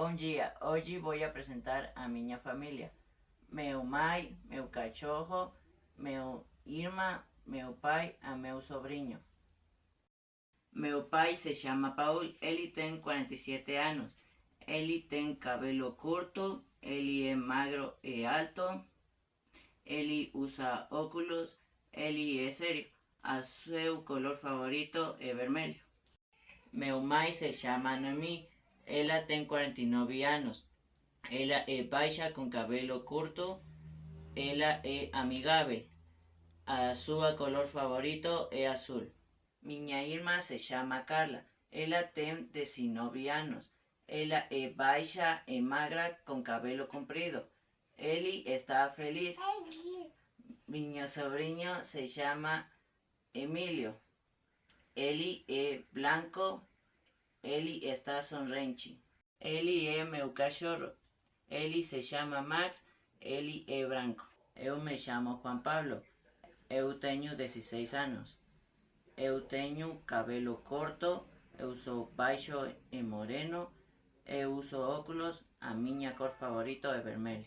Bom dia, hoje vou apresentar a minha família. Meu mãe, meu cachorro, meu irmã, meu pai e meu sobrinho. Meu pai se chama Paul, ele tem 47 anos. Ele tem cabelo curto, ele é magro e alto, ele usa óculos, ele é sério. A seu color favorito é vermelho. Meu mãe se chama Noemi, ela tem 49 anos. Ela é baixa com cabelo curto, ela é amigável. A sua color favorito é azul. Minha irmã se chama Carla, ela tem 19 anos. Ela é baixa e magra com cabelo comprido. Ele está feliz. Meu sobrinho se chama Emílio. Ele é branco, ele está sorrente. Ele é meu cachorro. Ele se chama Max, ele é branco. Eu me chamo Juan Pablo. Eu tenho 16 anos. Eu tenho cabelo curto, eu sou baixo e moreno, eu uso óculos, a minha cor favorita é vermelho.